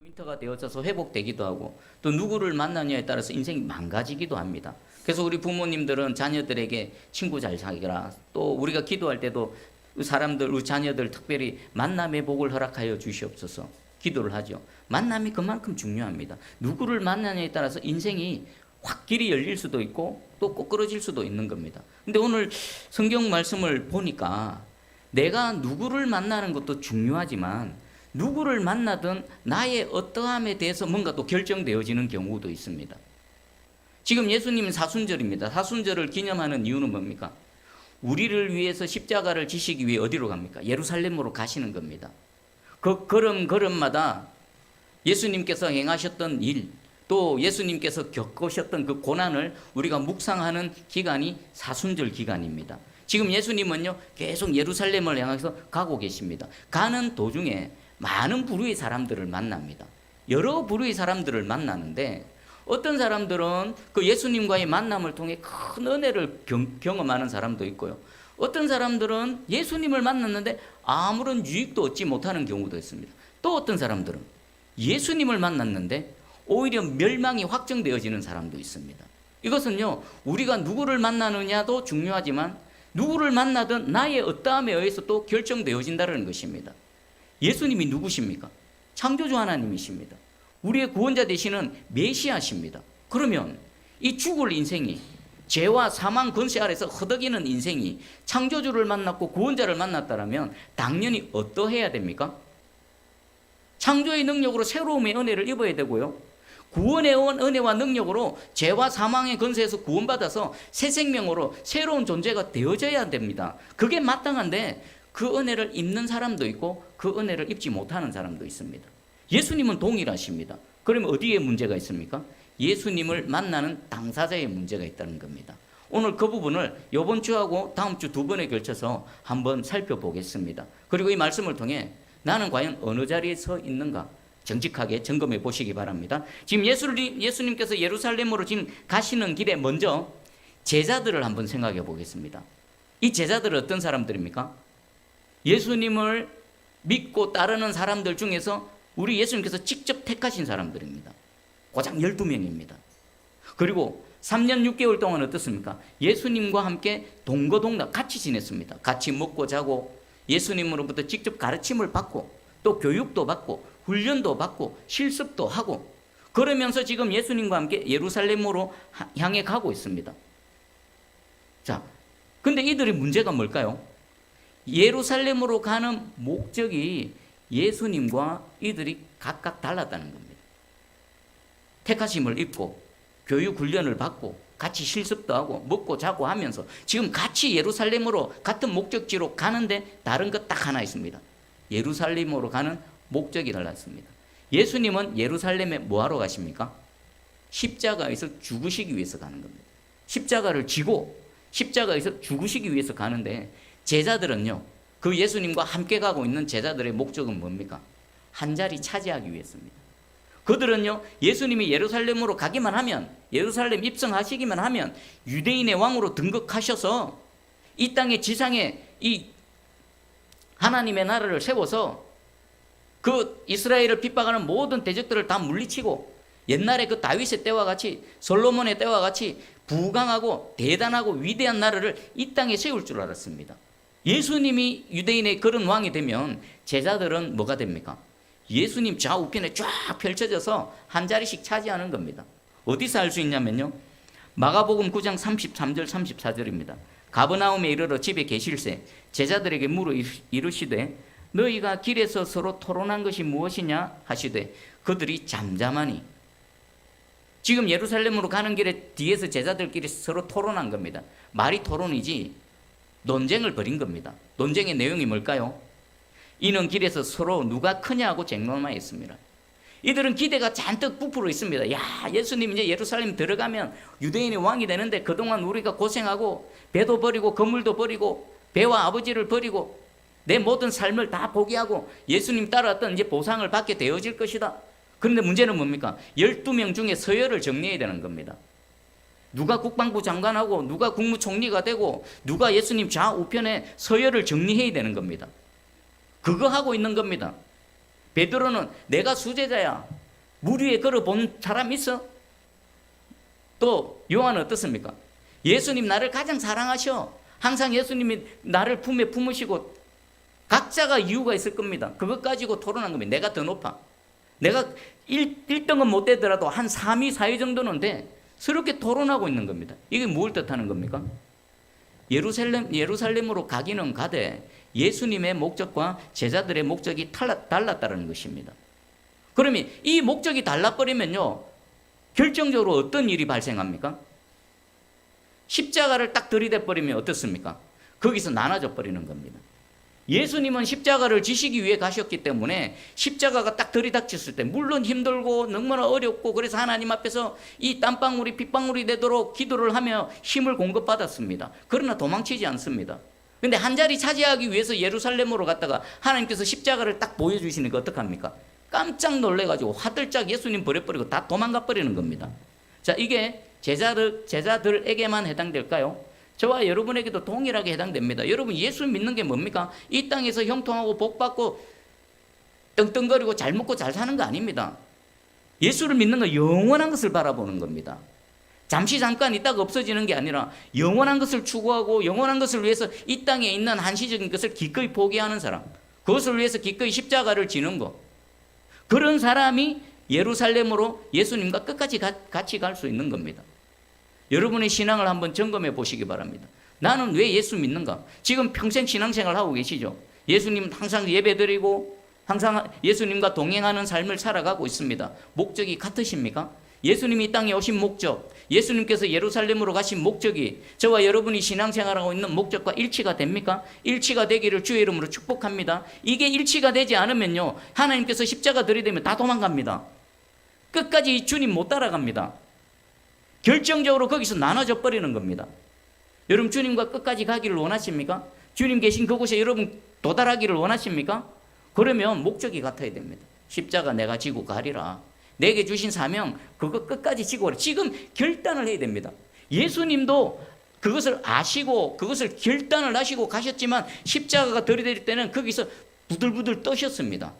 포인트가 되어져서 회복되기도 하고 또 누구를 만나냐에 따라서 인생이 망가지기도 합니다. 그래서 우리 부모님들은 자녀들에게 친구 잘 사귀라, 또 우리가 기도할 때도 사람들, 우리 자녀들 특별히 만남의 복을 허락하여 주시옵소서 기도를 하죠. 만남이 그만큼 중요합니다. 누구를 만나냐에 따라서 인생이 확 길이 열릴 수도 있고 또 꼬꾸러질 수도 있는 겁니다. 근데 오늘 성경 말씀을 보니까 내가 누구를 만나는 것도 중요하지만 누구를 만나든 나의 어떠함에 대해서 뭔가 또 결정되어지는 경우도 있습니다. 지금 예수님은 사순절입니다. 사순절을 기념하는 이유는 뭡니까? 우리를 위해서 십자가를 지시기 위해 어디로 갑니까? 예루살렘으로 가시는 겁니다. 그 걸음마다 예수님께서 행하셨던 일, 또 예수님께서 겪으셨던 그 고난을 우리가 묵상하는 기간이 사순절 기간입니다. 지금 예수님은요 계속 예루살렘을 향해서 가고 계십니다. 가는 도중에 많은 부류의 사람들을 만납니다. 여러 부류의 사람들을 만나는데 어떤 사람들은 그 예수님과의 만남을 통해 큰 은혜를 경험하는 사람도 있고요. 어떤 사람들은 예수님을 만났는데 아무런 유익도 얻지 못하는 경우도 있습니다. 또 어떤 사람들은 예수님을 만났는데 오히려 멸망이 확정되어지는 사람도 있습니다. 이것은요 우리가 누구를 만나느냐도 중요하지만 누구를 만나든 나의 어떠함에 의해서 또 결정되어진다는 것입니다. 예수님이 누구십니까? 창조주 하나님이십니다. 우리의 구원자 되시는 메시아십니다. 그러면 이 죽을 인생이 죄와 사망 권세 아래서 허덕이는 인생이 창조주를 만났고 구원자를 만났다면 당연히 어떠해야 됩니까? 창조의 능력으로 새로움의 은혜를 입어야 되고요. 구원의 은혜와 능력으로 죄와 사망의 권세에서 구원받아서 새 생명으로 새로운 존재가 되어져야 됩니다. 그게 마땅한데 그 은혜를 입는 사람도 있고 그 은혜를 입지 못하는 사람도 있습니다. 예수님은 동일하십니다. 그러면 어디에 문제가 있습니까? 예수님을 만나는 당사자의 문제가 있다는 겁니다. 오늘 그 부분을 이번 주하고 다음 주 두 번에 걸쳐서 한번 살펴보겠습니다. 그리고 이 말씀을 통해 나는 과연 어느 자리에 서 있는가 정직하게 점검해 보시기 바랍니다. 지금 예수님께서 예루살렘으로 지금 가시는 길에 먼저 제자들을 한번 생각해 보겠습니다. 이 제자들은 어떤 사람들입니까? 예수님을 믿고 따르는 사람들 중에서 우리 예수님께서 직접 택하신 사람들입니다. 고작 12명입니다. 그리고 3년 6개월 동안 어떻습니까? 예수님과 함께 동거동락 같이 지냈습니다. 같이 먹고 자고 예수님으로부터 직접 가르침을 받고 또 교육도 받고 훈련도 받고 실습도 하고 그러면서 지금 예수님과 함께 예루살렘으로 향해 가고 있습니다. 자, 근데 이들의 문제가 뭘까요? 예루살렘으로 가는 목적이 예수님과 이들이 각각 달랐다는 겁니다. 택하심을 입고 교육 훈련을 받고 같이 실습도 하고 먹고 자고 하면서 지금 같이 예루살렘으로 같은 목적지로 가는데 다른 것 딱 하나 있습니다. 예루살렘으로 가는 목적이 달랐습니다. 예수님은 예루살렘에 뭐하러 가십니까? 십자가에서 죽으시기 위해서 가는 겁니다. 십자가를 지고 십자가에서 죽으시기 위해서 가는데 제자들은요 그 예수님과 함께 가고 있는 제자들의 목적은 뭡니까? 한 자리 차지하기 위해서입니다. 그들은요 예수님이 예루살렘으로 가기만 하면 예루살렘 입성하시기만 하면 유대인의 왕으로 등극하셔서 이 땅의 지상에 이 하나님의 나라를 세워서 그 이스라엘을 핍박하는 모든 대적들을 다 물리치고 옛날에 그 다윗의 때와 같이 솔로몬의 때와 같이 부강하고 대단하고 위대한 나라를 이 땅에 세울 줄 알았습니다. 예수님이 유대인의 그런 왕이 되면 제자들은 뭐가 됩니까? 예수님 좌우편에 쫙 펼쳐져서 한 자리씩 차지하는 겁니다. 어디서 알 수 있냐면요 마가복음 9장 33절 34절입니다. 가버나움에 이르러 집에 계실새 제자들에게 물어 이르시되 너희가 길에서 서로 토론한 것이 무엇이냐 하시되 그들이 잠잠하니. 지금 예루살렘으로 가는 길에 뒤에서 제자들끼리 서로 토론한 겁니다. 말이 토론이지 논쟁을 벌인 겁니다. 논쟁의 내용이 뭘까요? 이는 길에서 서로 누가 크냐고 쟁론하였습니다. 이들은 기대가 잔뜩 부풀어 있습니다. 야, 예수님 이제 예루살렘 들어가면 유대인의 왕이 되는데 그동안 우리가 고생하고 배도 버리고 건물도 버리고 배와 아버지를 버리고 내 모든 삶을 다 포기하고 예수님 따라왔던 이제 보상을 받게 되어질 것이다. 그런데 문제는 뭡니까? 12명 중에 서열을 정리해야 되는 겁니다. 누가 국방부 장관하고 누가 국무총리가 되고 누가 예수님 좌우편에 서열을 정리해야 되는 겁니다. 그거 하고 있는 겁니다. 베드로는 내가 수제자야. 물 위에 걸어본 사람 있어? 또 요한은 어떻습니까? 예수님 나를 가장 사랑하셔. 항상 예수님이 나를 품에 품으시고, 각자가 이유가 있을 겁니다. 그것 가지고 토론한 겁니다. 내가 더 높아. 내가 1등은 못 되더라도 한 3위, 4위 정도는 돼. 그렇게 토론하고 있는 겁니다. 이게 뭘 뜻하는 겁니까? 예루살렘으로 가기는 가되 예수님의 목적과 제자들의 목적이 달랐다는 것입니다. 그러면 이 목적이 달라버리면요, 결정적으로 어떤 일이 발생합니까? 십자가를 딱 들이대 버리면 어떻습니까? 거기서 나눠져 버리는 겁니다. 예수님은 십자가를 지시기 위해 가셨기 때문에 십자가가 딱 들이닥쳤을 때 물론 힘들고 너무나 어렵고, 그래서 하나님 앞에서 이 땀방울이 핏방울이 되도록 기도를 하며 힘을 공급받았습니다. 그러나 도망치지 않습니다. 근데 한 자리 차지하기 위해서 예루살렘으로 갔다가 하나님께서 십자가를 딱 보여주시니까 어떡합니까? 깜짝 놀래가지고 화들짝 예수님 버려버리고 다 도망가 버리는 겁니다. 자, 이게 제자들에게만 해당될까요? 저와 여러분에게도 동일하게 해당됩니다. 여러분, 예수 믿는 게 뭡니까? 이 땅에서 형통하고 복받고 떵떵거리고 잘 먹고 잘 사는 거 아닙니다. 예수를 믿는 건 영원한 것을 바라보는 겁니다. 잠시 잠깐 있다가 없어지는 게 아니라 영원한 것을 추구하고 영원한 것을 위해서 이 땅에 있는 한시적인 것을 기꺼이 포기하는 사람, 그것을 위해서 기꺼이 십자가를 지는 것, 그런 사람이 예루살렘으로 예수님과 끝까지 같이 갈 수 있는 겁니다. 여러분의 신앙을 한번 점검해 보시기 바랍니다. 나는 왜 예수 믿는가? 지금 평생 신앙생활 하고 계시죠? 예수님 항상 예배드리고 항상 예수님과 동행하는 삶을 살아가고 있습니다. 목적이 같으십니까? 예수님이 이 땅에 오신 목적, 예수님께서 예루살렘으로 가신 목적이 저와 여러분이 신앙생활하고 있는 목적과 일치가 됩니까? 일치가 되기를 주의 이름으로 축복합니다. 이게 일치가 되지 않으면요, 하나님께서 십자가 들이대면 다 도망갑니다. 끝까지 주님 못 따라갑니다. 결정적으로 거기서 나눠져 버리는 겁니다. 여러분, 주님과 끝까지 가기를 원하십니까? 주님 계신 그곳에 여러분 도달하기를 원하십니까? 그러면 목적이 같아야 됩니다. 십자가 내가 지고 가리라. 내게 주신 사명 그거 끝까지 지고 가리라. 지금 결단을 해야 됩니다. 예수님도 그것을 아시고 그것을 결단을 하시고 가셨지만 십자가가 들이댈 때는 거기서 부들부들 떠셨습니다.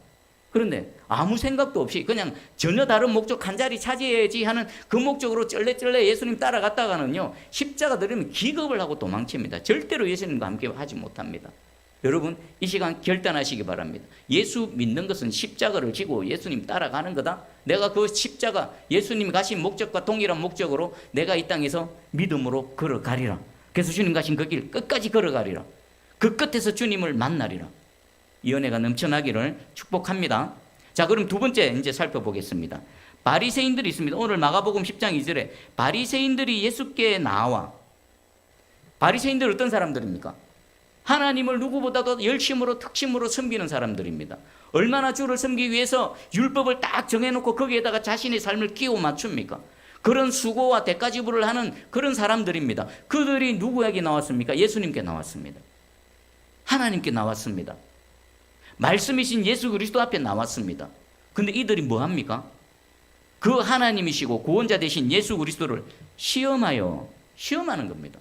그런데 아무 생각도 없이 그냥 전혀 다른 목적, 한 자리 차지해야지 하는 그 목적으로 쩔레쩔레 예수님 따라갔다가는요, 십자가 들으면 기겁을 하고 도망칩니다. 절대로 예수님과 함께 하지 못합니다. 여러분, 이 시간 결단하시기 바랍니다. 예수 믿는 것은 십자가를 지고 예수님 따라가는 거다. 내가 그 십자가, 예수님 가신 목적과 동일한 목적으로 내가 이 땅에서 믿음으로 걸어가리라. 그래서 주님 가신 그 길 끝까지 걸어가리라. 그 끝에서 주님을 만나리라. 이 은혜가 넘쳐나기를 축복합니다. 자, 그럼 두 번째 이제 살펴보겠습니다. 바리새인들이 있습니다. 오늘 마가복음 10장 2절에 바리새인들이 예수께 나와. 바리새인들 어떤 사람들입니까? 하나님을 누구보다도 열심으로 특심으로 섬기는 사람들입니다. 얼마나 주를 섬기기 위해서 율법을 딱 정해놓고 거기에다가 자신의 삶을 끼워 맞춥니까? 그런 수고와 대가 지불을 하는 그런 사람들입니다. 그들이 누구에게 나왔습니까? 예수님께 나왔습니다. 하나님께 나왔습니다. 말씀이신 예수 그리스도 앞에 나왔습니다. 근데 이들이 뭐 합니까? 그 하나님이시고 구원자 되신 예수 그리스도를 시험하는 겁니다.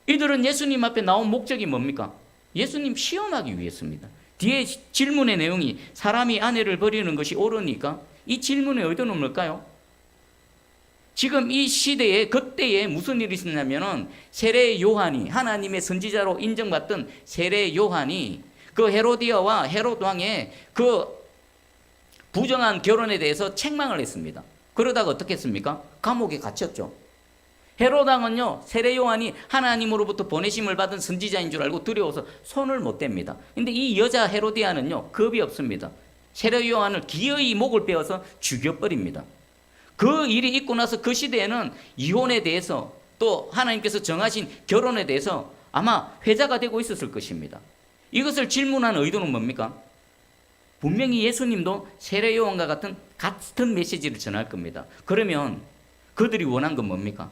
이들은 예수님 앞에 나온 목적이 뭡니까? 예수님 시험하기 위해서입니다. 뒤에 질문의 내용이 사람이 아내를 버리는 것이 옳으니까, 이 질문의 의도는 뭘까요? 지금 이 시대에, 그때에 무슨 일이 있었냐면은 세례 요한이, 하나님의 선지자로 인정받던 세례 요한이 그 헤로디아와 헤롯 왕의 그 부정한 결혼에 대해서 책망을 했습니다. 그러다가 어떻게 했습니까? 감옥에 갇혔죠. 헤롯 왕은요, 세례 요한이 하나님으로부터 보내심을 받은 선지자인 줄 알고 두려워서 손을 못 댑니다. 근데 이 여자 헤로디아는요, 겁이 없습니다. 세례 요한을 기어이 목을 베어서 죽여버립니다. 그 일이 있고 나서 그 시대에는 이혼에 대해서, 또 하나님께서 정하신 결혼에 대해서 아마 회자가 되고 있었을 것입니다. 이것을 질문한 의도는 뭡니까? 분명히 예수님도 세례 요한과 같은 메시지를 전할 겁니다. 그러면 그들이 원한 건 뭡니까?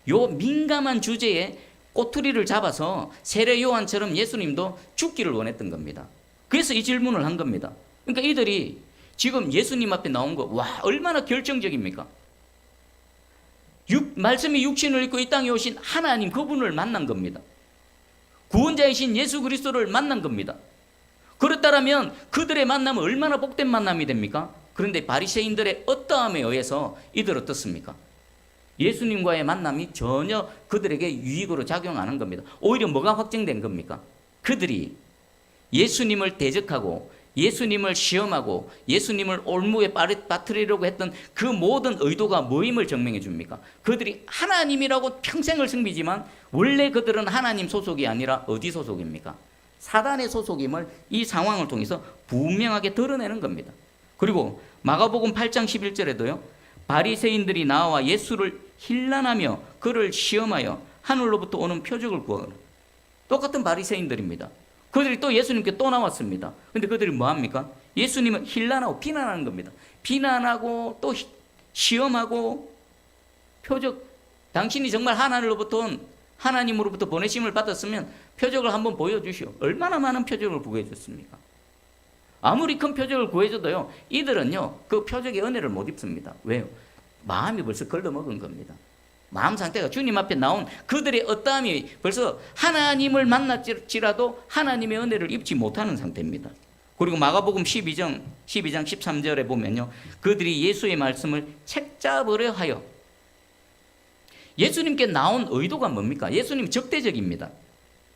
요 민감한 주제에 꼬투리를 잡아서 세례 요한처럼 예수님도 죽기를 원했던 겁니다. 그래서 이 질문을 한 겁니다. 그러니까 이들이 지금 예수님 앞에 나온 거, 와, 얼마나 결정적입니까? 말씀이 육신을 입고 이 땅에 오신 하나님, 그분을 만난 겁니다. 구원자이신 예수 그리스도를 만난 겁니다. 그렇다면 그들의 만남은 얼마나 복된 만남이 됩니까? 그런데 바리새인들의 어떠함에 의해서 이들 어떻습니까? 예수님과의 만남이 전혀 그들에게 유익으로 작용하는 겁니다. 오히려 뭐가 확증된 겁니까? 그들이 예수님을 대적하고 예수님을 시험하고 예수님을 올무에 빠뜨리려고 했던 그 모든 의도가 뭐임을 증명해 줍니까? 그들이 하나님이라고 평생을 섬기지만 원래 그들은 하나님 소속이 아니라 어디 소속입니까? 사단의 소속임을 이 상황을 통해서 분명하게 드러내는 겁니다. 그리고 마가복음 8장 11절에도요. 바리새인들이 나와 예수를 힐난하며 그를 시험하여 하늘로부터 오는 표적을 구하라. 똑같은 바리새인들입니다. 그들이 또 예수님께 또 나왔습니다. 근데 그들이 뭐합니까? 예수님을 힐난하고 비난하는 겁니다. 비난하고 또 시험하고 표적, 당신이 정말 하나님으로부터 보내심을 받았으면 표적을 한번 보여주시오. 얼마나 많은 표적을 구해줬습니까? 아무리 큰 표적을 구해줘도요, 이들은요, 그 표적의 은혜를 못 입습니다. 왜요? 마음이 벌써 걸러먹은 겁니다. 마음 상태가 주님 앞에 나온 그들의 어떠함이 벌써 하나님을 만났지라도 하나님의 은혜를 입지 못하는 상태입니다. 그리고 마가복음 12장 13절에 보면요, 그들이 예수의 말씀을 책잡으려 하여. 예수님께 나온 의도가 뭡니까? 예수님 적대적입니다.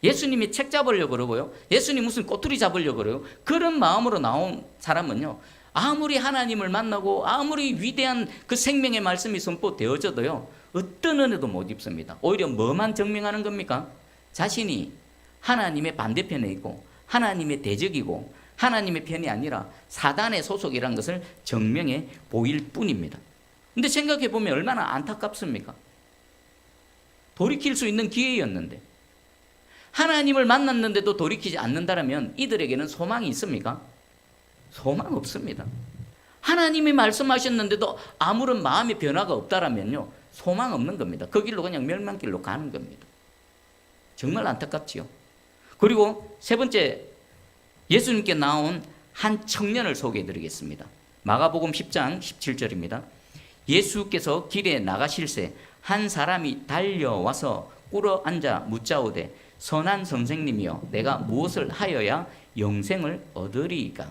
예수님이 책 잡으려고 그러고요, 예수님 무슨 꼬투리 잡으려고 그래요. 그런 마음으로 나온 사람은요, 아무리 하나님을 만나고 아무리 위대한 그 생명의 말씀이 선포되어져도요, 어떤 은혜도 못 입습니다. 오히려 뭐만 증명하는 겁니까? 자신이 하나님의 반대편에 있고 하나님의 대적이고 하나님의 편이 아니라 사단의 소속이라는 것을 증명해 보일 뿐입니다. 근데 생각해 보면 얼마나 안타깝습니까? 돌이킬 수 있는 기회였는데, 하나님을 만났는데도 돌이키지 않는다면 이들에게는 소망이 있습니까? 소망 없습니다. 하나님이 말씀하셨는데도 아무런 마음의 변화가 없다라면요, 소망 없는 겁니다. 그 길로 그냥 멸망길로 가는 겁니다. 정말 안타깝지요. 그리고 세 번째, 예수님께 나온 한 청년을 소개해 드리겠습니다. 마가복음 10장 17절입니다. 예수께서 길에 나가실새 한 사람이 달려와서 꿇어 앉아 묻자오되 선한 선생님이여 내가 무엇을 하여야 영생을 얻으리이까?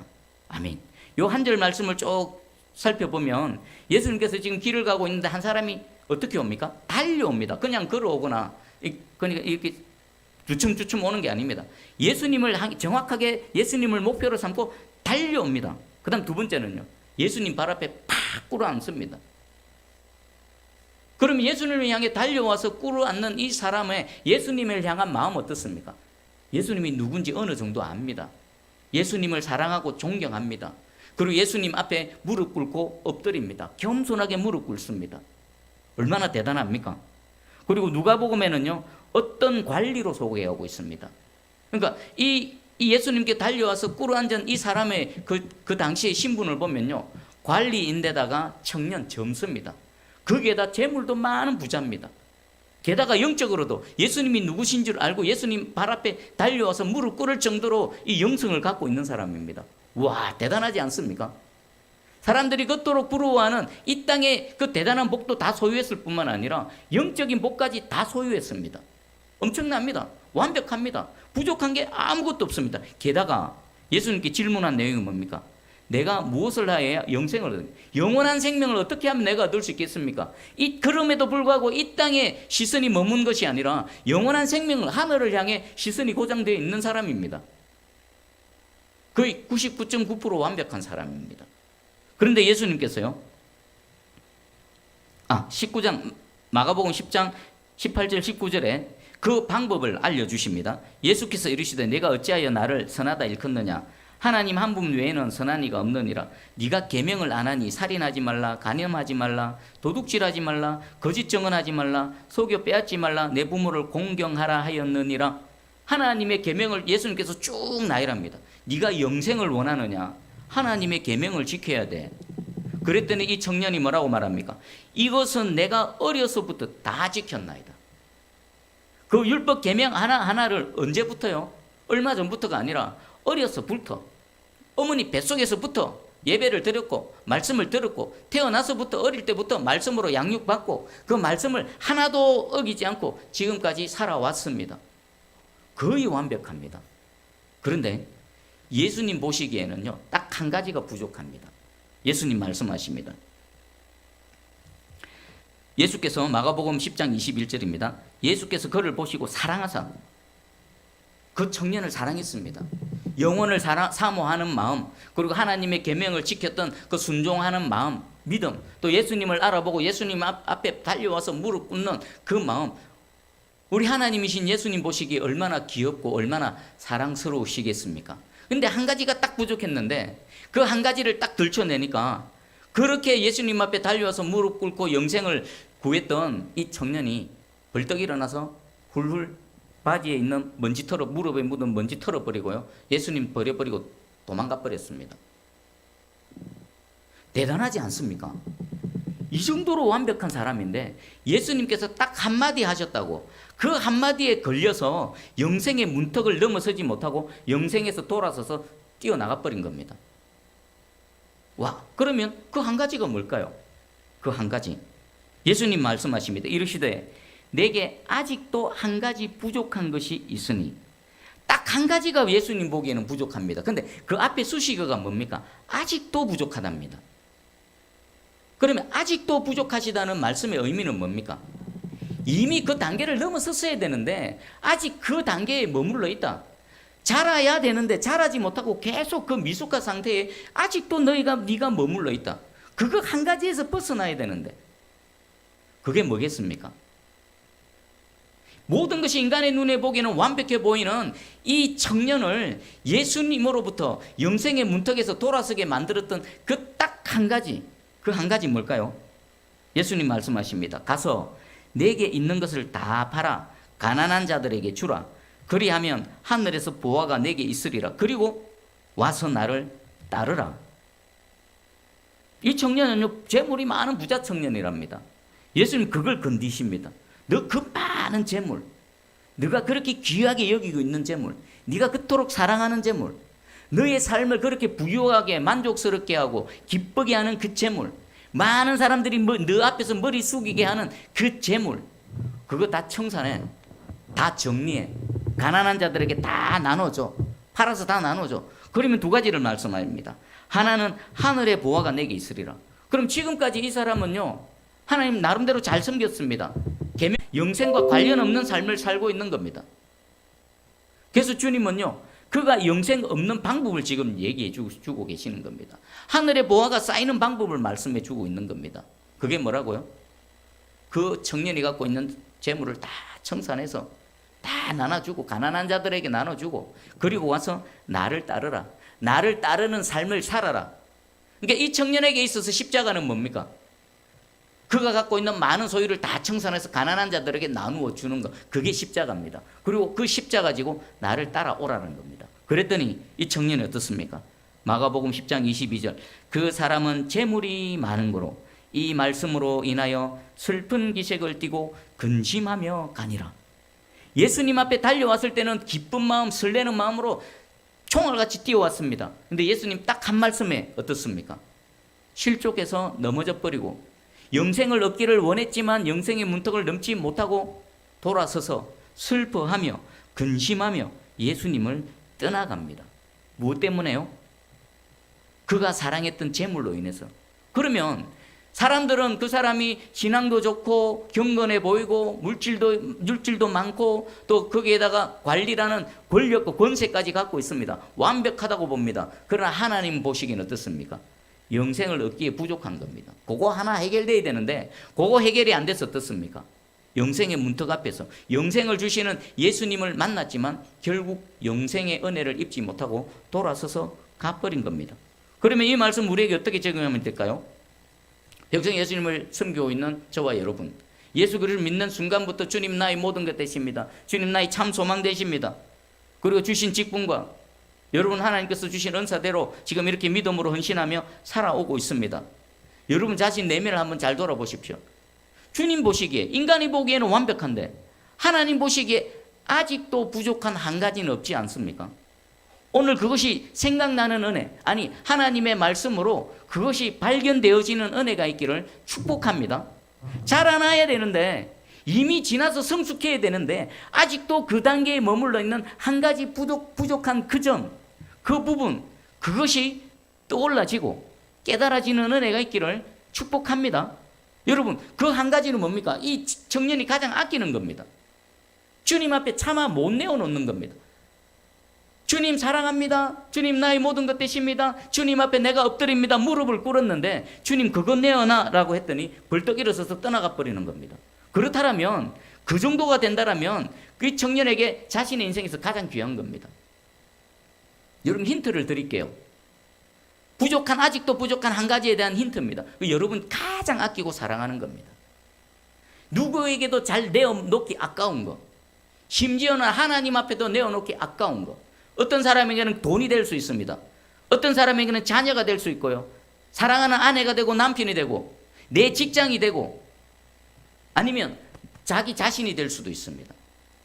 아멘. 요 한 절 말씀을 쭉 살펴보면 예수님께서 지금 길을 가고 있는데 한 사람이 어떻게 옵니까? 달려옵니다. 그냥 걸어오거나 그러니까 이렇게 주춤주춤 오는 게 아닙니다. 정확하게 예수님을 목표로 삼고 달려옵니다. 그 다음 두 번째는요, 예수님 발 앞에 팍 꿇어 앉습니다. 그럼 예수님을 향해 달려와서 꿇어 앉는 이 사람의 예수님을 향한 마음 어떻습니까? 예수님이 누군지 어느 정도 압니다. 예수님을 사랑하고 존경합니다. 그리고 예수님 앞에 무릎 꿇고 엎드립니다. 겸손하게 무릎 꿇습니다. 얼마나 대단합니까? 그리고 누가복음에는요, 어떤 관리로 소개하고 있습니다. 그러니까 이 예수님께 달려와서 꿇어 앉은 이 사람의 그 당시의 신분을 보면요, 관리인데다가 청년 젊습니다. 거기에다 재물도 많은 부자입니다. 게다가 영적으로도 예수님이 누구신 줄 알고 예수님 발 앞에 달려와서 무릎 꿇을 정도로 이 영성을 갖고 있는 사람입니다. 와, 대단하지 않습니까? 사람들이 그토록 부러워하는 이 땅의 그 대단한 복도 다 소유했을 뿐만 아니라 영적인 복까지 다 소유했습니다. 엄청납니다. 완벽합니다. 부족한 게 아무것도 없습니다. 게다가 예수님께 질문한 내용이 뭡니까? 내가 무엇을 하여야 영생을 얻으냐? 영원한 생명을 어떻게 하면 내가 얻을 수 있겠습니까? 그럼에도 불구하고 이 땅에 시선이 머문 것이 아니라 영원한 생명을, 하늘을 향해 시선이 고정되어 있는 사람입니다. 거의 99.9% 완벽한 사람입니다. 그런데 예수님께서요, 19장, 마가복음 10장 18절 19절에 그 방법을 알려주십니다. 예수께서 이르시되 내가 어찌하여 나를 선하다 일컫느냐? 하나님 한 분 외에는 선한 이가 없느니라. 네가 계명을 안 하니 살인하지 말라, 간음하지 말라, 도둑질하지 말라, 거짓 증언하지 말라, 속여 빼앗지 말라, 내 부모를 공경하라 하였느니라. 하나님의 계명을 예수님께서 쭉 나열합니다. 네가 영생을 원하느냐? 하나님의 계명을 지켜야 돼. 그랬더니 이 청년이 뭐라고 말합니까? 이것은 내가 어려서부터 다 지켰나이다. 그 율법 계명 하나하나를 언제부터요? 얼마 전부터가 아니라 어려서부터, 어머니 뱃속에서부터 예배를 드렸고 말씀을 들었고 태어나서부터, 어릴 때부터 말씀으로 양육받고 그 말씀을 하나도 어기지 않고 지금까지 살아왔습니다. 거의 완벽합니다. 그런데 예수님 보시기에는요, 딱 한 가지가 부족합니다. 예수님 말씀하십니다. 예수께서 마가복음 10장 21절입니다. 예수께서 그를 보시고 사랑하사 그 청년을 사랑했습니다. 영혼을 사모하는 마음, 그리고 하나님의 계명을 지켰던 그 순종하는 마음, 믿음, 또 예수님을 알아보고 예수님 앞에 달려와서 무릎 꿇는 그 마음, 우리 하나님이신 예수님 보시기에 얼마나 귀엽고 얼마나 사랑스러우시겠습니까? 근데 한 가지가 딱 부족했는데 그 한 가지를 딱 들춰내니까 그렇게 예수님 앞에 달려와서 무릎 꿇고 영생을 구했던 이 청년이 벌떡 일어나서 훌훌 바지에 있는 먼지 털어, 무릎에 묻은 먼지 털어버리고요, 예수님 버려버리고 도망가 버렸습니다. 대단하지 않습니까? 이 정도로 완벽한 사람인데 예수님께서 딱 한마디 하셨다고 그 한마디에 걸려서 영생의 문턱을 넘어서지 못하고 영생에서 돌아서서 뛰어나가 버린 겁니다. 와, 그러면 그 한 가지가 뭘까요? 그 한 가지, 예수님 말씀하십니다. 이르시되 내게 아직도 한 가지 부족한 것이 있으니. 딱 한 가지가 예수님 보기에는 부족합니다. 근데 그 앞에 수식어가 뭡니까? 아직도 부족하답니다. 그러면 아직도 부족하시다는 말씀의 의미는 뭡니까? 이미 그 단계를 넘어섰어야 되는데 아직 그 단계에 머물러 있다. 자라야 되는데 자라지 못하고 계속 그 미숙한 상태에 아직도 네가 머물러 있다. 그거 한 가지에서 벗어나야 되는데 그게 뭐겠습니까? 모든 것이 인간의 눈에 보기에는 완벽해 보이는 이 청년을 예수님으로부터 영생의 문턱에서 돌아서게 만들었던 그 딱 한 가지, 그 한 가지 뭘까요? 예수님 말씀하십니다. 가서 내게 있는 것을 다 팔아 가난한 자들에게 주라. 그리하면 하늘에서 보화가 내게 있으리라. 그리고 와서 나를 따르라. 이 청년은요, 재물이 많은 부자 청년이랍니다. 예수님 그걸 건디십니다. 너 그 많은 재물, 네가 그렇게 귀하게 여기고 있는 재물, 네가 그토록 사랑하는 재물, 너의 삶을 그렇게 부유하게 만족스럽게 하고 기쁘게 하는 그 재물, 많은 사람들이 너 앞에서 머리 숙이게 하는 그 재물, 그거 다 청산해, 다 정리해, 가난한 자들에게 다 나눠줘, 팔아서 다 나눠줘. 그러면 두 가지를 말씀합니다. 하나는 하늘의 보화가 내게 있으리라. 그럼 지금까지 이 사람은요, 하나님 나름대로 잘 섬겼습니다. 영생과 관련 없는 삶을 살고 있는 겁니다. 그래서 주님은요, 그가 영생 없는 방법을 지금 얘기해 주고 계시는 겁니다. 하늘의 보화가 쌓이는 방법을 말씀해 주고 있는 겁니다. 그게 뭐라고요? 그 청년이 갖고 있는 재물을 다 청산해서 다 나눠주고 가난한 자들에게 나눠주고 그리고 와서 나를 따르라. 나를 따르는 삶을 살아라. 그러니까 이 청년에게 있어서 십자가는 뭡니까? 그가 갖고 있는 많은 소유를 다 청산해서 가난한 자들에게 나누어 주는 것, 그게 십자가입니다. 그리고 그 십자가 가지고 나를 따라오라는 겁니다. 그랬더니 이 청년이 어떻습니까? 마가복음 10장 22절, 그 사람은 재물이 많은 거로 이 말씀으로 인하여 슬픈 기색을 띠고 근심하며 가니라. 예수님 앞에 달려왔을 때는 기쁜 마음, 설레는 마음으로 총알같이 뛰어왔습니다. 근데 예수님 딱 한 말씀에 어떻습니까? 실족해서 넘어져 버리고 영생을 얻기를 원했지만 영생의 문턱을 넘지 못하고 돌아서서 슬퍼하며 근심하며 예수님을 떠나갑니다. 무엇 때문에요? 그가 사랑했던 재물로 인해서. 그러면 사람들은 그 사람이 신앙도 좋고 경건해 보이고 물질도 많고 또 거기에다가 관리라는 권력과 권세까지 갖고 있습니다. 완벽하다고 봅니다. 그러나 하나님 보시기는 어떻습니까? 영생을 얻기에 부족한 겁니다. 그거 하나 해결돼야 되는데 그거 해결이 안 돼서 어떻습니까? 영생의 문턱 앞에서 영생을 주시는 예수님을 만났지만 결국 영생의 은혜를 입지 못하고 돌아서서 가버린 겁니다. 그러면 이 말씀 우리에게 어떻게 적용하면 될까요? 평생 예수님을 섬기고 있는 저와 여러분, 예수 그리스도를 믿는 순간부터 주님 나의 모든 것 되십니다. 주님 나의 참 소망 되십니다. 그리고 주신 직분과 여러분 하나님께서 주신 은사대로 지금 이렇게 믿음으로 헌신하며 살아오고 있습니다. 여러분 자신 내면을 한번 잘 돌아보십시오. 주님 보시기에, 인간이 보기에는 완벽한데 하나님 보시기에 아직도 부족한 한 가지는 없지 않습니까? 오늘 그것이 생각나는 은혜, 아니 하나님의 말씀으로 그것이 발견되어지는 은혜가 있기를 축복합니다. 자라나야 되는데, 이미 지나서 성숙해야 되는데 아직도 그 단계에 머물러 있는 한 가지 부족한 그 점, 그 부분, 그것이 떠올라지고 깨달아지는 은혜가 있기를 축복합니다. 여러분, 그 한 가지는 뭡니까? 이 청년이 가장 아끼는 겁니다. 주님 앞에 차마 못 내어놓는 겁니다. 주님 사랑합니다. 주님 나의 모든 것 되십니다. 주님 앞에 내가 엎드립니다. 무릎을 꿇었는데 주님 그거 내어놔 라고 했더니 벌떡 일어서서 떠나가 버리는 겁니다. 그렇다면 그 정도가 된다면 그 청년에게 자신의 인생에서 가장 귀한 겁니다. 여러분 힌트를 드릴게요. 아직도 부족한 한 가지에 대한 힌트입니다. 여러분 가장 아끼고 사랑하는 겁니다. 누구에게도 잘 내어놓기 아까운 거, 심지어는 하나님 앞에도 내어놓기 아까운 거. 어떤 사람에게는 돈이 될 수 있습니다. 어떤 사람에게는 자녀가 될 수 있고요. 사랑하는 아내가 되고 남편이 되고 내 직장이 되고 아니면 자기 자신이 될 수도 있습니다.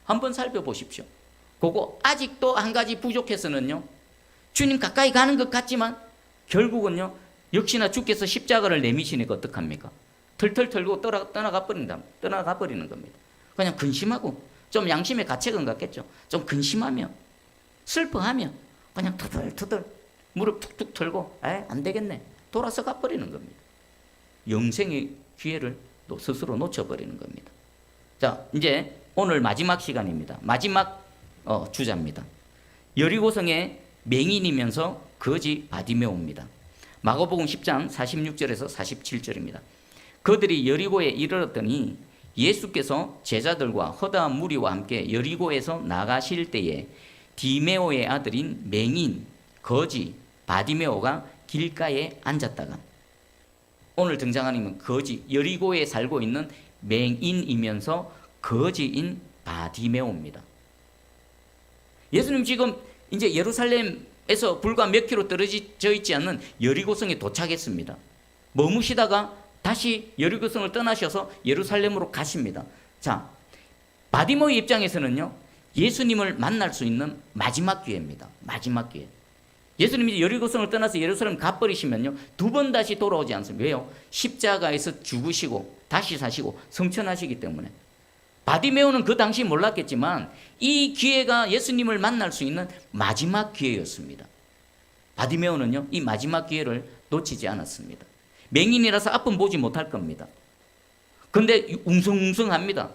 한번 살펴보십시오. 그거 아직도 한 가지 부족해서는요, 주님 가까이 가는 것 같지만 결국은요 역시나 주께서 십자가를 내미시니까 어떡합니까? 털털 털고 떠나가 버리는 겁니다. 그냥 근심하고 좀 양심의 가책은 같겠죠. 좀 근심하며 슬퍼하며 그냥 터덜터덜 무릎 툭툭 털고 안 되겠네 돌아서 가버리는 겁니다. 영생의 기회를 또 스스로 놓쳐버리는 겁니다. 자, 이제 오늘 마지막 시간입니다. 마지막 주자입니다. 여리고성의 맹인이면서 거지 바디메오입니다. 마가복음 10장 46절에서 47절입니다. 그들이 여리고에 이르렀더니 예수께서 제자들과 허다한 무리와 함께 여리고에서 나가실 때에 디메오의 아들인 맹인, 거지, 바디메오가 길가에 앉았다가, 오늘 등장하는 거지, 여리고에 살고 있는 맹인이면서 거지인 바디메오입니다. 예수님 지금 이제 예루살렘에서 불과 몇 킬로 떨어져 있지 않는 여리고성에 도착했습니다. 머무시다가 다시 여리고성을 떠나셔서 예루살렘으로 가십니다. 자, 바디메오의 입장에서는요, 예수님을 만날 수 있는 마지막 기회입니다. 마지막 기회. 예수님이 여리고성을 떠나서 예루살렘 가버리시면요, 두 번 다시 돌아오지 않습니다. 왜요? 십자가에서 죽으시고 다시 사시고 성천하시기 때문에. 바디메오는 그 당시 몰랐겠지만 이 기회가 예수님을 만날 수 있는 마지막 기회였습니다. 바디메오는요, 이 마지막 기회를 놓치지 않았습니다. 맹인이라서 앞은 보지 못할 겁니다. 근데 웅성웅성합니다.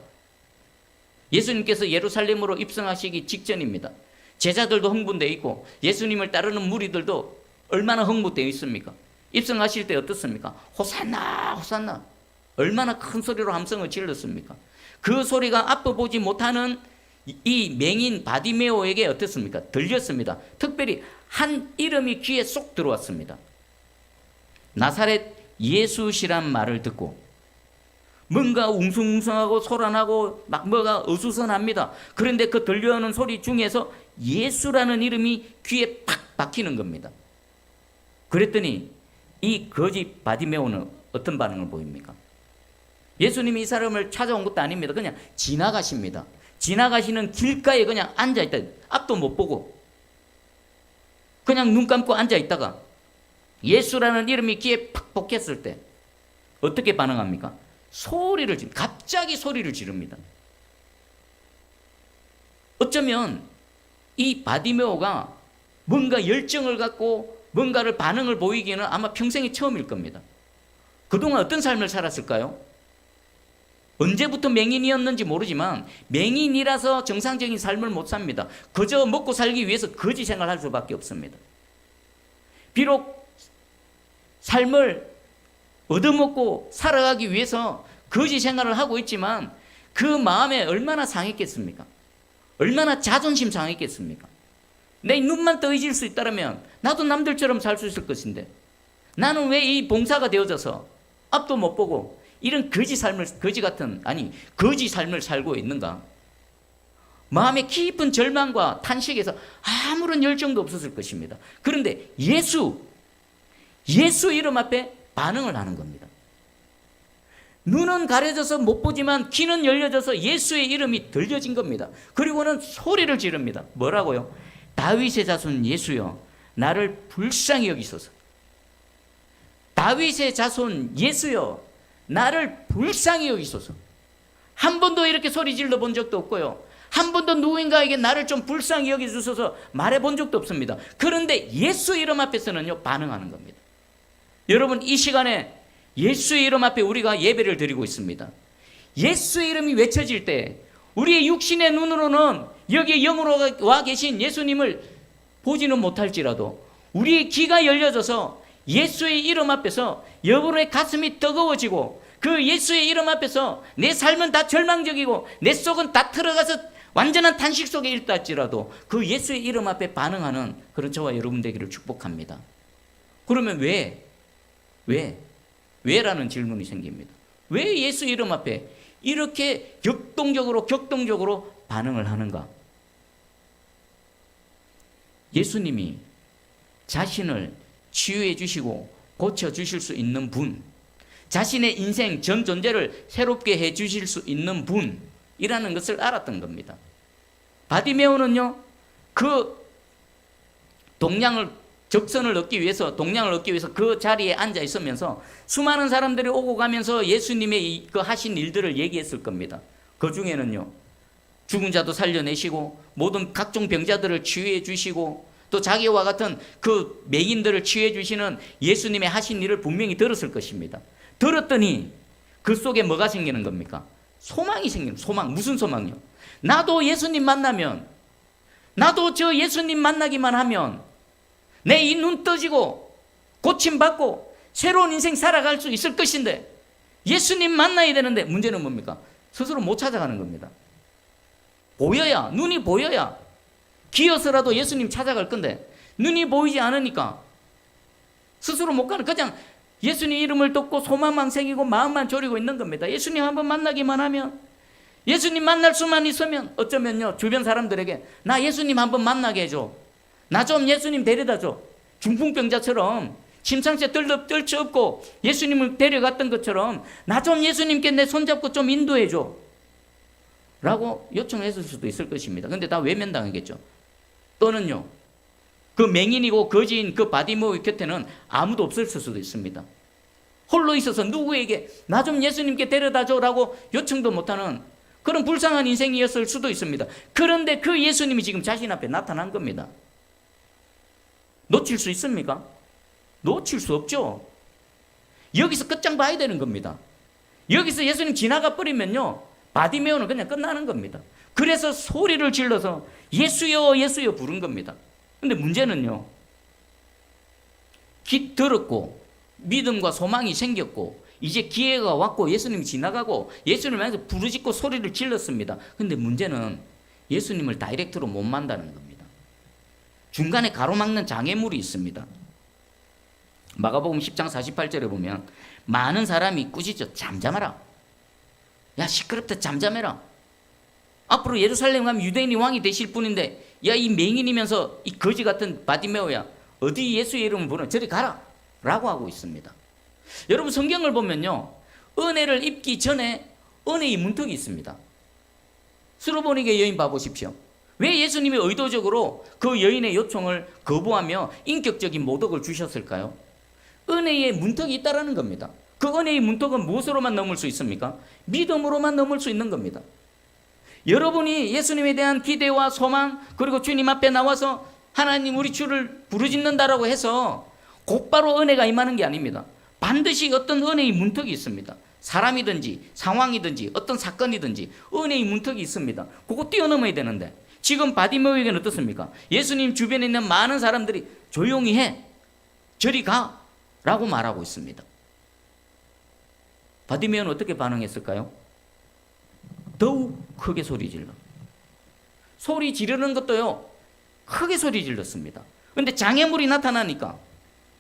예수님께서 예루살렘으로 입성하시기 직전입니다. 제자들도 흥분되어 있고 예수님을 따르는 무리들도 얼마나 흥분되어 있습니까? 입성하실 때 어떻습니까? 호산나 호산나 얼마나 큰 소리로 함성을 질렀습니까? 그 소리가 앞을 보지 못하는 이 맹인 바디메오에게 어떻습니까? 들렸습니다. 특별히 한 이름이 귀에 쏙 들어왔습니다. 나사렛 예수시란 말을 듣고 뭔가 웅성웅성하고 소란하고 막 뭐가 어수선합니다. 그런데 그 들려오는 소리 중에서 예수라는 이름이 귀에 팍 박히는 겁니다. 그랬더니 이 거지 바디메오는 어떤 반응을 보입니까? 예수님이 이 사람을 찾아온 것도 아닙니다. 그냥 지나가십니다. 지나가시는 길가에 그냥 앉아있다. 앞도 못 보고 그냥 눈 감고 앉아있다가 예수라는 이름이 귀에 팍 박혔을 때 어떻게 반응합니까? 갑자기 소리를 지릅니다. 어쩌면 이 바디메오가 뭔가 열정을 갖고 뭔가를 반응을 보이기는 아마 평생이 처음일 겁니다. 그동안 어떤 삶을 살았을까요? 언제부터 맹인이었는지 모르지만 맹인이라서 정상적인 삶을 못 삽니다. 그저 먹고 살기 위해서 거지 생활할 수밖에 없습니다. 비록 삶을 얻어먹고 살아가기 위해서 거지 생활을 하고 있지만 그 마음에 얼마나 상했겠습니까? 얼마나 자존심 상했겠습니까? 내 눈만 떠이질 수 있다면 나도 남들처럼 살 수 있을 것인데 나는 왜 이 봉사가 되어져서 앞도 못 보고 이런 거지 삶을 살고 있는가? 마음에 깊은 절망과 탄식에서 아무런 열정도 없었을 것입니다. 그런데 예수 이름 앞에 반응을 하는 겁니다. 눈은 가려져서 못 보지만 귀는 열려져서 예수의 이름이 들려진 겁니다. 그리고는 소리를 지릅니다. 뭐라고요? 다윗의 자손 예수여, 나를 불쌍히 여기소서. 다윗의 자손 예수여, 나를 불쌍히 여기소서. 한 번도 이렇게 소리 질러 본 적도 없고요. 한 번도 누군가에게 나를 좀 불쌍히 여겨주셔서 말해본 적도 없습니다. 그런데 예수 이름 앞에서는요, 반응하는 겁니다. 여러분, 이 시간에 예수의 이름 앞에 우리가 예배를 드리고 있습니다. 예수의 이름이 외쳐질 때 우리의 육신의 눈으로는 여기에 영으로 와 계신 예수님을 보지는 못할지라도 우리의 귀가 열려져서 예수의 이름 앞에서 여러분의 가슴이 뜨거워지고 그 예수의 이름 앞에서 내 삶은 다 절망적이고 내 속은 다 틀어가서 완전한 탄식 속에 있다할지라도 그 예수의 이름 앞에 반응하는 그런 저와 여러분 되기를 축복합니다. 그러면 왜라는 질문이 생깁니다. 왜 예수 이름 앞에 이렇게 격동적으로 반응을 하는가? 예수님이 자신을 치유해 주시고 고쳐 주실 수 있는 분, 자신의 인생 전 존재를 새롭게 해 주실 수 있는 분이라는 것을 알았던 겁니다. 바디메오는요, 그 적선을 얻기 위해서, 동량을 얻기 위해서 그 자리에 앉아 있으면서 수많은 사람들이 오고 가면서 예수님의 그 하신 일들을 얘기했을 겁니다. 그 중에는요, 죽은 자도 살려내시고 모든 각종 병자들을 치유해 주시고 또 자기와 같은 그 맹인들을 치유해 주시는 예수님의 하신 일을 분명히 들었을 것입니다. 들었더니 그 속에 뭐가 생기는 겁니까? 소망이 생기는, 소망. 무슨 소망이요? 나도 예수님 만나면, 나도 저 예수님 만나기만 하면 내 이 눈 떠지고 고침받고 새로운 인생 살아갈 수 있을 것인데 예수님 만나야 되는데 문제는 뭡니까? 스스로 못 찾아가는 겁니다. 보여야, 눈이 보여야 기어서라도 예수님 찾아갈 건데 눈이 보이지 않으니까 스스로 못 가는, 그냥 예수님 이름을 듣고 소망만 생기고 마음만 졸이고 있는 겁니다. 예수님 한번 만나기만 하면, 예수님 만날 수만 있으면 어쩌면요, 주변 사람들에게 나 예수님 한번 만나게 해줘, 나 좀 예수님 데려다 줘, 중풍병자처럼 침상째 떨쳐업고 예수님을 데려갔던 것처럼 나 좀 예수님께 내 손잡고 좀 인도해 줘 라고 요청했을 수도 있을 것입니다. 근데 다 외면당하겠죠. 또는요, 그 맹인이고 거지인 그 바디메오 곁에는 아무도 없었을 수도 있습니다. 홀로 있어서 누구에게 나 좀 예수님께 데려다 줘라고 요청도 못하는 그런 불쌍한 인생이었을 수도 있습니다. 그런데 그 예수님이 지금 자신 앞에 나타난 겁니다. 놓칠 수 있습니까? 놓칠 수 없죠. 여기서 끝장 봐야 되는 겁니다. 여기서 예수님 지나가 버리면요, 바디메오는 그냥 끝나는 겁니다. 그래서 소리를 질러서 예수여 예수여 부른 겁니다. 근데 문제는요, 들었고 믿음과 소망이 생겼고 이제 기회가 왔고 예수님이 지나가고 예수님을 향해서 부르짖고 소리를 질렀습니다. 근데 문제는 예수님을 다이렉트로 못 만나는 겁니다. 중간에 가로막는 장애물이 있습니다. 마가복음 10장 48절에 보면 많은 사람이 꾸짖어 잠잠하라, 야 시끄럽다 잠잠해라, 앞으로 예루살렘 가면 유대인이 왕이 되실 분인데 야 이 맹인이면서 이 거지 같은 바디메오야 어디 예수의 이름을 부르는 저리 가라 라고 하고 있습니다. 여러분, 성경을 보면요, 은혜를 입기 전에 은혜의 문턱이 있습니다. 수르보니게 여인 봐보십시오. 왜 예수님이 의도적으로 그 여인의 요청을 거부하며 인격적인 모독을 주셨을까요? 은혜의 문턱이 있다라는 겁니다. 그 은혜의 문턱은 무엇으로만 넘을 수 있습니까? 믿음으로만 넘을 수 있는 겁니다. 여러분이 예수님에 대한 기대와 소망, 그리고 주님 앞에 나와서 하나님 우리 주를 부르짖는다라고 해서 곧바로 은혜가 임하는 게 아닙니다. 반드시 어떤 은혜의 문턱이 있습니다. 사람이든지 상황이든지 어떤 사건이든지 은혜의 문턱이 있습니다. 그거 뛰어넘어야 되는데 지금 바디메오에게는 어떻습니까? 예수님 주변에 있는 많은 사람들이 조용히 해, 저리 가 라고 말하고 있습니다. 바디메오는 어떻게 반응했을까요? 더욱 크게 소리 질러. 소리 지르는 것도요, 크게 소리 질렀습니다. 그런데 장애물이 나타나니까,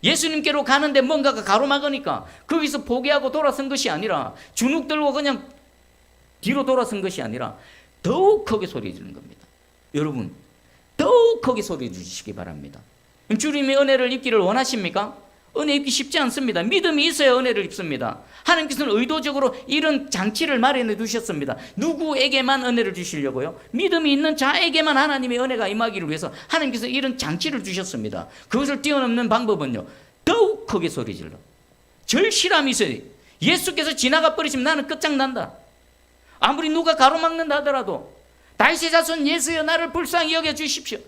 예수님께로 가는데 뭔가가 가로막으니까 거기서 포기하고 돌아선 것이 아니라, 주눅 들고 그냥 뒤로 돌아선 것이 아니라 더욱 크게 소리 지르는 겁니다. 여러분, 더욱 크게 소리 주시기 바랍니다. 주님의 은혜를 입기를 원하십니까? 은혜 입기 쉽지 않습니다. 믿음이 있어야 은혜를 입습니다. 하나님께서는 의도적으로 이런 장치를 마련해 두셨습니다. 누구에게만 은혜를 주시려고요? 믿음이 있는 자에게만 하나님의 은혜가 임하기를 위해서 하나님께서 이런 장치를 주셨습니다. 그것을 뛰어넘는 방법은요, 더욱 크게 소리 질러. 절실함이 있어요. 예수께서 지나가 버리시면 나는 끝장난다. 아무리 누가 가로막는다 하더라도 다윗의 자손 예수여 나를 불쌍히 여겨 주십시오.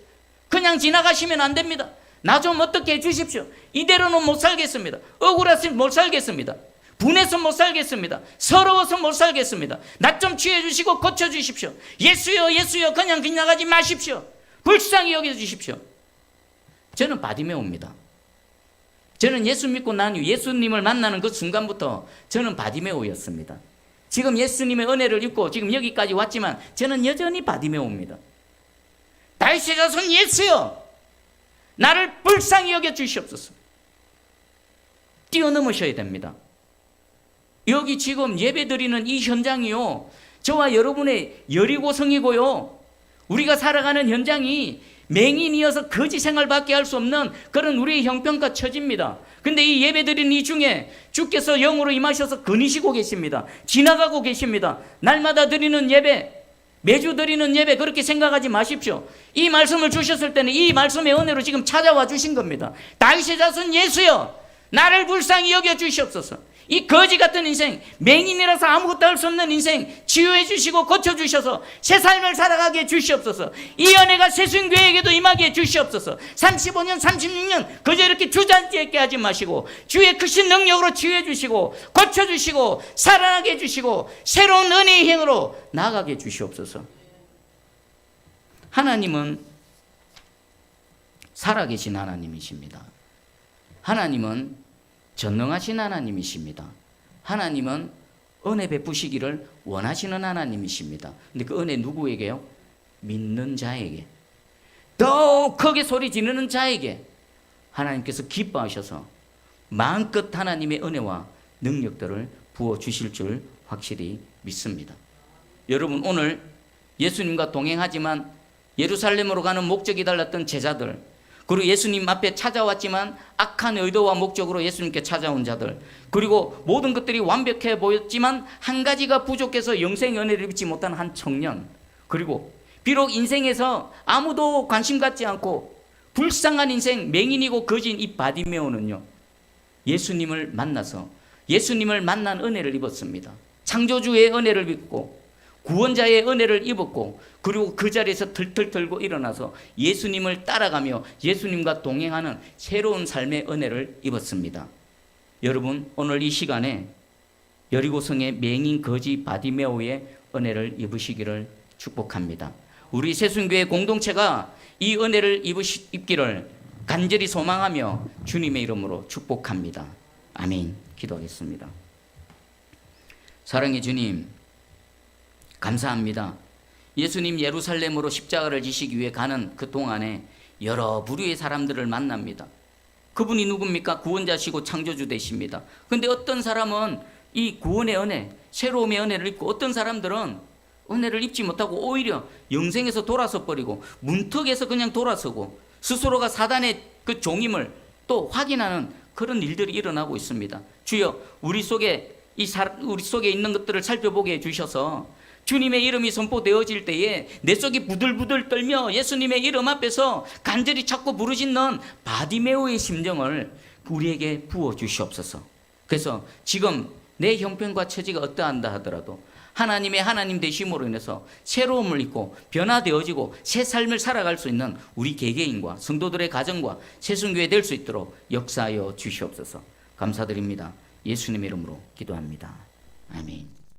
그냥 지나가시면 안 됩니다. 나 좀 어떻게 해 주십시오. 이대로는 못 살겠습니다. 억울해서 못 살겠습니다. 분해서 못 살겠습니다. 서러워서 못 살겠습니다. 나 좀 취해 주시고 고쳐 주십시오. 예수여 예수여 그냥 지나가지 마십시오. 불쌍히 여겨 주십시오. 저는 바디메오입니다. 저는 예수 믿고 난 후 예수님을 만나는 그 순간부터 저는 바디메오였습니다. 지금 예수님의 은혜를 입고 지금 여기까지 왔지만 저는 여전히 바디메오입니다. 다윗의 자손 예수여 나를 불쌍히 여겨 주시옵소서. 뛰어넘으셔야 됩니다. 여기 지금 예배드리는 이 현장이요, 저와 여러분의 여리고성이고요, 우리가 살아가는 현장이 맹인이어서 거지 생활밖에 할 수 없는 그런 우리의 형편과 처지입니다. 근데 이 예배드리는 이 중에 주께서 영으로 임하셔서 거니시고 계십니다. 지나가고 계십니다. 날마다 드리는 예배, 매주 드리는 예배 그렇게 생각하지 마십시오. 이 말씀을 주셨을 때는 이 말씀의 은혜로 지금 찾아와 주신 겁니다. 다윗의 자손 예수여 나를 불쌍히 여겨 주시옵소서. 이 거지 같은 인생, 맹인이라서 아무것도 할 수 없는 인생 치유해 주시고 고쳐 주셔서 새 삶을 살아가게 해 주시옵소서. 이 은혜가 새순교회에게도 임하게 해 주시옵소서. 35년 36년 그저 이렇게 주저앉게 하지 마시고 주의 크신 능력으로 치유해 주시고 고쳐 주시고 살아나게 해 주시고 새로운 은혜의 행으로 나아가게 해 주시옵소서. 하나님은 살아계신 하나님이십니다. 하나님은 전능하신 하나님이십니다. 하나님은 은혜 베푸시기를 원하시는 하나님이십니다. 근데 그 은혜 누구에게요? 믿는 자에게, 더 크게 소리 지르는 자에게 하나님께서 기뻐하셔서 마음껏 하나님의 은혜와 능력들을 부어주실 줄 확실히 믿습니다. 여러분, 오늘 예수님과 동행하지만 예루살렘으로 가는 목적이 달랐던 제자들, 그리고 예수님 앞에 찾아왔지만 악한 의도와 목적으로 예수님께 찾아온 자들, 그리고 모든 것들이 완벽해 보였지만 한 가지가 부족해서 영생의 은혜를 입지 못한 한 청년, 그리고 비록 인생에서 아무도 관심 갖지 않고 불쌍한 인생, 맹인이고 거지인 이 바디메오는요, 예수님을 만나서 예수님을 만난 은혜를 입었습니다. 창조주의 은혜를 입고 구원자의 은혜를 입었고, 그리고 그 자리에서 들틀 들고 일어나서 예수님을 따라가며 예수님과 동행하는 새로운 삶의 은혜를 입었습니다. 여러분, 오늘 이 시간에 여리고성의 맹인 거지 바디메오의 은혜를 입으시기를 축복합니다. 우리 새순교회 공동체가 이 은혜를 입기를 간절히 소망하며 주님의 이름으로 축복합니다. 아멘. 기도하겠습니다. 사랑의 주님, 감사합니다. 예수님 예루살렘으로 십자가를 지시기 위해 가는 그 동안에 여러 부류의 사람들을 만납니다. 그분이 누굽니까? 구원자시고 창조주 되십니다. 근데 어떤 사람은 이 구원의 은혜, 새로움의 은혜를 입고, 어떤 사람들은 은혜를 입지 못하고 오히려 영생에서 돌아서 버리고 문턱에서 그냥 돌아서고 스스로가 사단의 그 종임을 또 확인하는 그런 일들이 일어나고 있습니다. 주여, 우리 속에 있는 것들을 살펴보게 해주셔서 주님의 이름이 선포되어질 때에 내 속이 부들부들 떨며 예수님의 이름 앞에서 간절히 찾고 부르짖는 바디메오의 심정을 우리에게 부어주시옵소서. 그래서 지금 내 형편과 처지가 어떠한다 하더라도 하나님의 하나님 되심으로 인해서 새로움을 입고 변화되어지고 새 삶을 살아갈 수 있는 우리 개개인과 성도들의 가정과 새순교회 될 수 있도록 역사하여 주시옵소서. 감사드립니다. 예수님의 이름으로 기도합니다. 아멘.